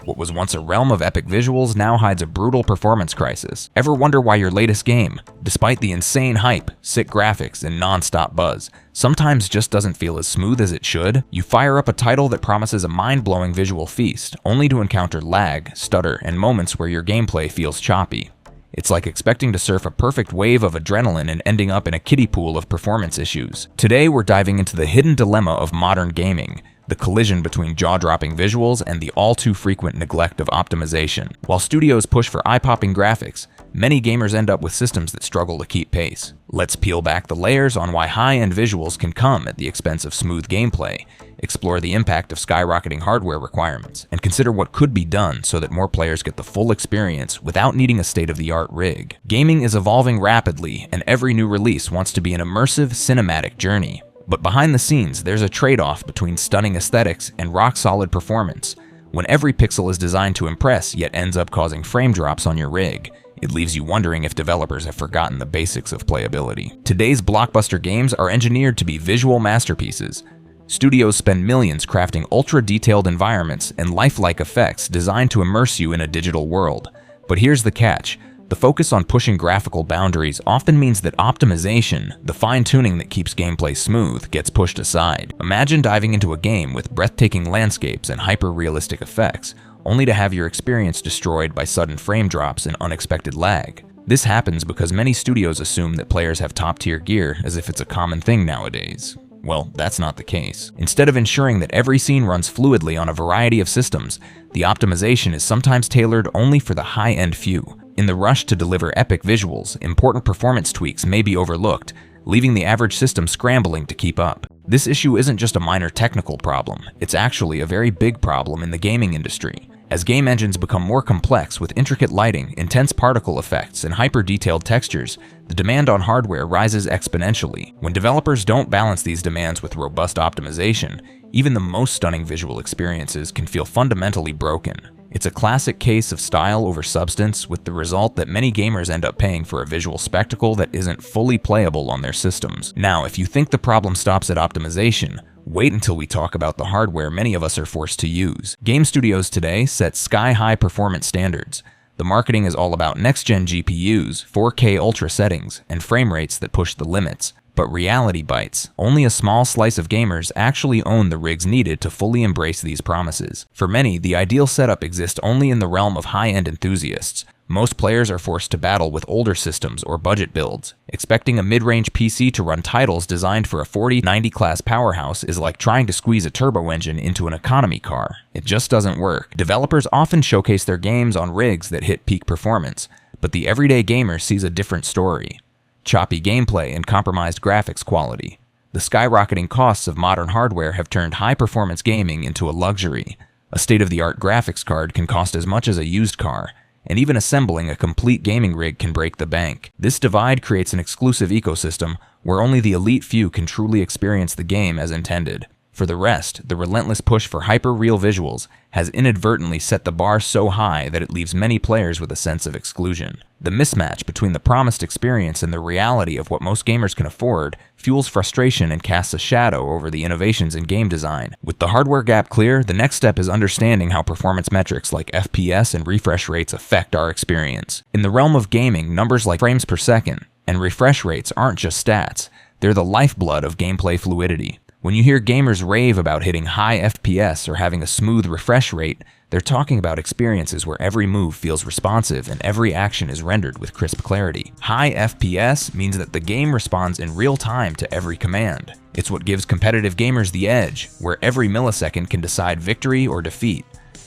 What was once a realm of epic visuals now hides a brutal performance crisis. Ever wonder why your latest game, despite the insane hype, sick graphics, and non-stop buzz, sometimes just doesn't feel as smooth as it should? You fire up a title that promises a mind-blowing visual feast, only to encounter lag, stutter, and moments where your gameplay feels choppy. It's like expecting to surf a perfect wave of adrenaline and ending up in a kiddie pool of performance issues. Today, we're diving into the hidden dilemma of modern gaming, the collision between jaw-dropping visuals and the all-too-frequent neglect of optimization. While studios push for eye-popping graphics, many gamers end up with systems that struggle to keep pace. Let's peel back the layers on why high-end visuals can come at the expense of smooth gameplay, explore the impact of skyrocketing hardware requirements, and consider what could be done so that more players get the full experience without needing a state-of-the-art rig. Gaming is evolving rapidly, and every new release wants to be an immersive, cinematic journey. But behind the scenes, there's a trade-off between stunning aesthetics and rock-solid performance. When every pixel is designed to impress yet ends up causing frame drops on your rig, it leaves you wondering if developers have forgotten the basics of playability. Today's blockbuster games are engineered to be visual masterpieces. Studios spend millions crafting ultra-detailed environments and lifelike effects designed to immerse you in a digital world. But here's the catch. The focus on pushing graphical boundaries often means that optimization, the fine-tuning that keeps gameplay smooth, gets pushed aside. Imagine diving into a game with breathtaking landscapes and hyper-realistic effects, only to have your experience destroyed by sudden frame drops and unexpected lag. This happens because many studios assume that players have top-tier gear as if it's a common thing nowadays. Well, that's not the case. Instead of ensuring that every scene runs fluidly on a variety of systems, the optimization is sometimes tailored only for the high-end few. In the rush to deliver epic visuals, important performance tweaks may be overlooked, leaving the average system scrambling to keep up. This issue isn't just a minor technical problem, it's actually a very big problem in the gaming industry. As game engines become more complex with intricate lighting, intense particle effects, and hyper-detailed textures, the demand on hardware rises exponentially. When developers don't balance these demands with robust optimization, even the most stunning visual experiences can feel fundamentally broken. It's a classic case of style over substance, with the result that many gamers end up paying for a visual spectacle that isn't fully playable on their systems. Now, if you think the problem stops at optimization, wait until we talk about the hardware many of us are forced to use. Game studios today set sky-high performance standards. The marketing is all about next-gen GPUs, 4K ultra settings, and frame rates that push the limits. But reality bites. Only a small slice of gamers actually own the rigs needed to fully embrace these promises. For many, the ideal setup exists only in the realm of high-end enthusiasts. Most players are forced to battle with older systems or budget builds. Expecting a mid-range PC to run titles designed for a 4090 class powerhouse is like trying to squeeze a turbo engine into an economy car. It just doesn't work. Developers often showcase their games on rigs that hit peak performance, but the everyday gamer sees a different story. Choppy gameplay and compromised graphics quality. The skyrocketing costs of modern hardware have turned high-performance gaming into a luxury. A state-of-the-art graphics card can cost as much as a used car, and even assembling a complete gaming rig can break the bank. This divide creates an exclusive ecosystem where only the elite few can truly experience the game as intended. For the rest, the relentless push for hyper-real visuals has inadvertently set the bar so high that it leaves many players with a sense of exclusion. The mismatch between the promised experience and the reality of what most gamers can afford fuels frustration and casts a shadow over the innovations in game design. With the hardware gap clear, the next step is understanding how performance metrics like FPS and refresh rates affect our experience. In the realm of gaming, numbers like frames per second and refresh rates aren't just stats, they're the lifeblood of gameplay fluidity. When you hear gamers rave about hitting high FPS or having a smooth refresh rate, they're talking about experiences where every move feels responsive and every action is rendered with crisp clarity. High FPS means that the game responds in real time to every command. It's what gives competitive gamers the edge, where every millisecond can decide victory or defeat.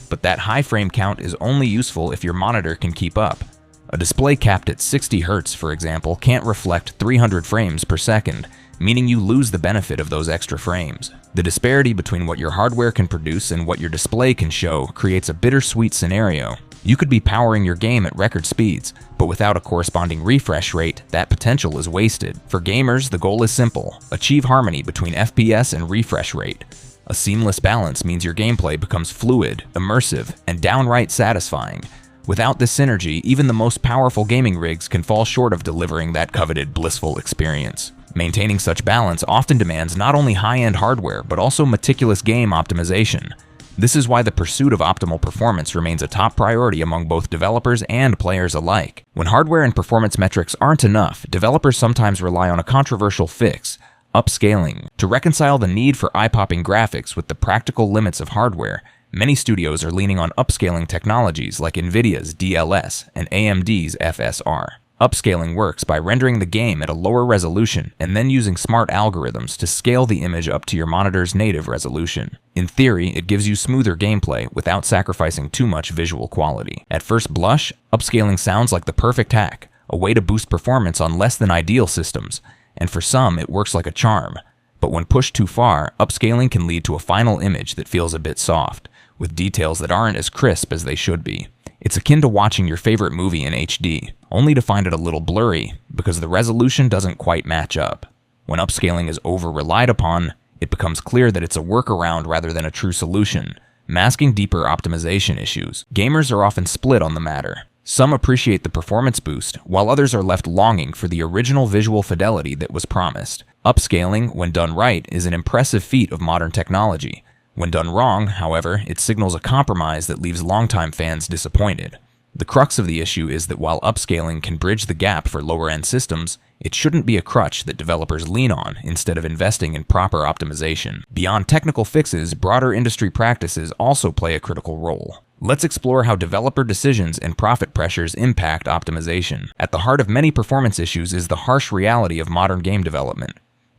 But that high frame count is only useful if your monitor can keep up. A display capped at 60 Hz, for example, can't reflect 300 frames per second, meaning you lose the benefit of those extra frames. The disparity between what your hardware can produce and what your display can show creates a bittersweet scenario. You could be powering your game at record speeds, but without a corresponding refresh rate, that potential is wasted. For gamers, the goal is simple: achieve harmony between FPS and refresh rate. A seamless balance means your gameplay becomes fluid, immersive, and downright satisfying. Without this synergy, even the most powerful gaming rigs can fall short of delivering that coveted blissful experience. Maintaining such balance often demands not only high-end hardware, but also meticulous game optimization. This is why the pursuit of optimal performance remains a top priority among both developers and players alike. When hardware and performance metrics aren't enough, developers sometimes rely on a controversial fix, upscaling. To reconcile the need for eye-popping graphics with the practical limits of hardware, many studios are leaning on upscaling technologies like NVIDIA's DLS and AMD's FSR. Upscaling works by rendering the game at a lower resolution and then using smart algorithms to scale the image up to your monitor's native resolution. In theory, it gives you smoother gameplay without sacrificing too much visual quality. At first blush, upscaling sounds like the perfect hack, a way to boost performance on less than ideal systems, and for some it works like a charm. But when pushed too far, upscaling can lead to a final image that feels a bit soft, with details that aren't as crisp as they should be. It's akin to watching your favorite movie in HD, only to find it a little blurry because the resolution doesn't quite match up. When upscaling is over-relied upon, it becomes clear that it's a workaround rather than a true solution, masking deeper optimization issues. Gamers are often split on the matter. Some appreciate the performance boost, while others are left longing for the original visual fidelity that was promised. Upscaling, when done right, is an impressive feat of modern technology. When done wrong, however, it signals a compromise that leaves longtime fans disappointed. The crux of the issue is that while upscaling can bridge the gap for lower-end systems, it shouldn't be a crutch that developers lean on instead of investing in proper optimization. Beyond technical fixes, broader industry practices also play a critical role. Let's explore how developer decisions and profit pressures impact optimization. At the heart of many performance issues is the harsh reality of modern game development.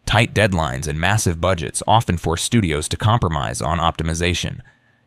Tight deadlines and massive budgets often force studios to compromise on optimization.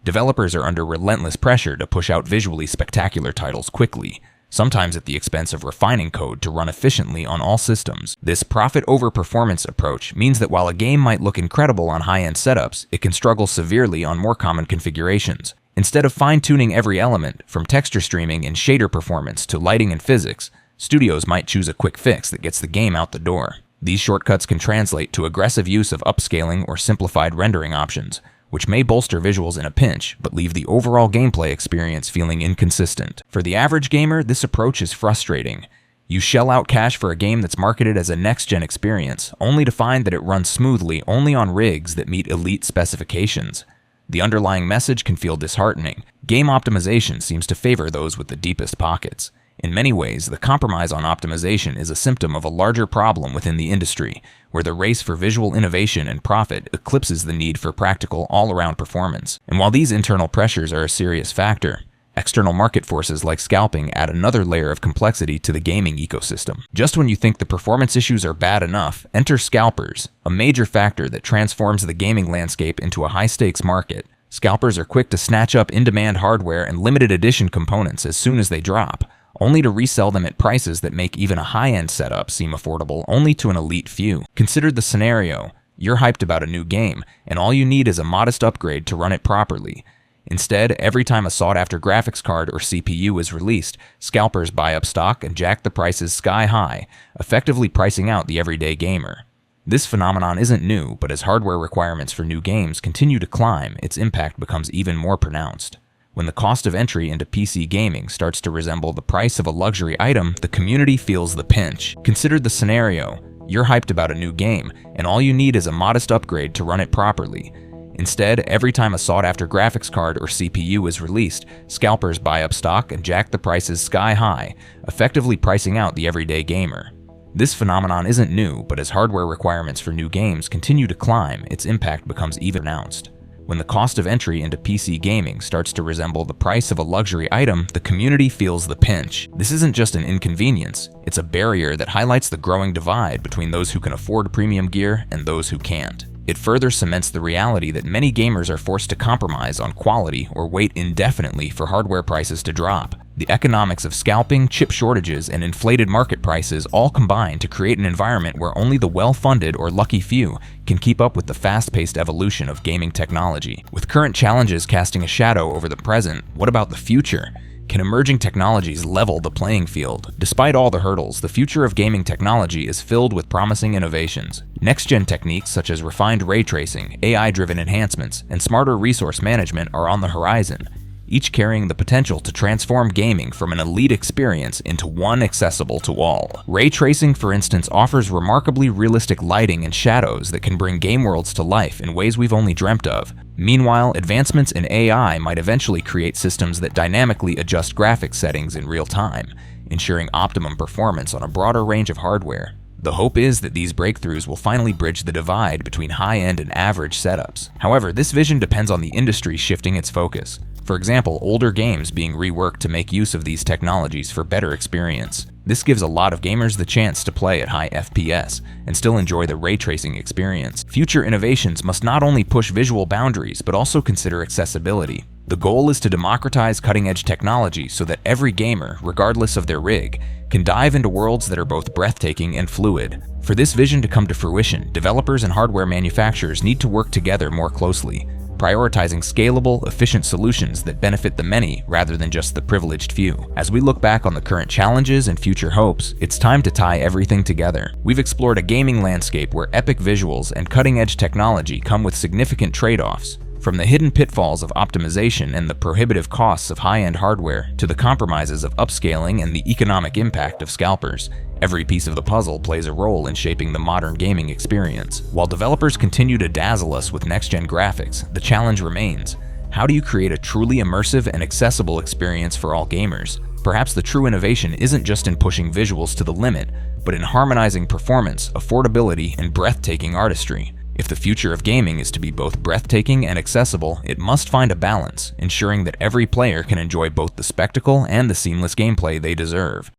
Developers are under relentless pressure to push out visually spectacular titles quickly, sometimes at the expense of refining code to run efficiently on all systems. This profit-over-performance approach means that while a game might look incredible on high-end setups, it can struggle severely on more common configurations. Instead of fine-tuning every element, from texture streaming and shader performance to lighting and physics, studios might choose a quick fix that gets the game out the door. These shortcuts can translate to aggressive use of upscaling or simplified rendering options, which may bolster visuals in a pinch, but leave the overall gameplay experience feeling inconsistent. For the average gamer, this approach is frustrating. You shell out cash for a game that's marketed as a next-gen experience, only to find that it runs smoothly only on rigs that meet elite specifications. The underlying message can feel disheartening. Game optimization seems to favor those with the deepest pockets. In many ways, the compromise on optimization is a symptom of a larger problem within the industry, where the race for visual innovation and profit eclipses the need for practical, all-around performance. And while these internal pressures are a serious factor, external market forces like scalping add another layer of complexity to the gaming ecosystem. Just when you think the performance issues are bad enough, enter scalpers, a major factor that transforms the gaming landscape into a high-stakes market. Scalpers are quick to snatch up in-demand hardware and limited edition components as soon as they drop, only to resell them at prices that make even a high-end setup seem affordable only to an elite few. Consider the scenario. You're hyped about a new game, and all you need is a modest upgrade to run it properly. Instead, every time a sought-after graphics card or CPU is released, scalpers buy up stock and jack the prices sky high, effectively pricing out the everyday gamer. This phenomenon isn't new, but as hardware requirements for new games continue to climb, its impact becomes even more pronounced. When the cost of entry into PC gaming starts to resemble the price of a luxury item, the community feels the pinch. Consider the scenario. You're hyped about a new game, and all you need is a modest upgrade to run it properly. Instead, every time a sought-after graphics card or CPU is released, scalpers buy up stock and jack the prices sky high, effectively pricing out the everyday gamer. This phenomenon isn't new, but as hardware requirements for new games continue to climb, its impact becomes even pronounced. When the cost of entry into PC gaming starts to resemble the price of a luxury item, the community feels the pinch. This isn't just an inconvenience, it's a barrier that highlights the growing divide between those who can afford premium gear and those who can't. It further cements the reality that many gamers are forced to compromise on quality or wait indefinitely for hardware prices to drop. The economics of scalping, chip shortages, and inflated market prices all combine to create an environment where only the well-funded or lucky few can keep up with the fast-paced evolution of gaming technology. With current challenges casting a shadow over the present, what about the future? Can emerging technologies level the playing field? Despite all the hurdles, the future of gaming technology is filled with promising innovations. Next-gen techniques such as refined ray tracing, AI-driven enhancements, and smarter resource management are on the horizon. each carrying the potential to transform gaming from an elite experience into one accessible to all. Ray tracing, for instance, offers remarkably realistic lighting and shadows that can bring game worlds to life in ways we've only dreamt of. Meanwhile, advancements in AI might eventually create systems that dynamically adjust graphics settings in real time, ensuring optimum performance on a broader range of hardware. The hope is that these breakthroughs will finally bridge the divide between high-end and average setups. However, this vision depends on the industry shifting its focus. For example, older games being reworked to make use of these technologies for better experience. This gives a lot of gamers the chance to play at high FPS and still enjoy the ray tracing experience. Future innovations must not only push visual boundaries, but also consider accessibility. The goal is to democratize cutting-edge technology so that every gamer, regardless of their rig, can dive into worlds that are both breathtaking and fluid. For this vision to come to fruition, developers and hardware manufacturers need to work together more closely, prioritizing scalable, efficient solutions that benefit the many rather than just the privileged few. As we look back on the current challenges and future hopes, it's time to tie everything together. We've explored a gaming landscape where epic visuals and cutting-edge technology come with significant trade-offs. From the hidden pitfalls of optimization and the prohibitive costs of high-end hardware to the compromises of upscaling and the economic impact of scalpers, every piece of the puzzle plays a role in shaping the modern gaming experience. While developers continue to dazzle us with next-gen graphics, the challenge remains. How do you create a truly immersive and accessible experience for all gamers? Perhaps the true innovation isn't just in pushing visuals to the limit, but in harmonizing performance, affordability, and breathtaking artistry. If the future of gaming is to be both breathtaking and accessible, it must find a balance, ensuring that every player can enjoy both the spectacle and the seamless gameplay they deserve.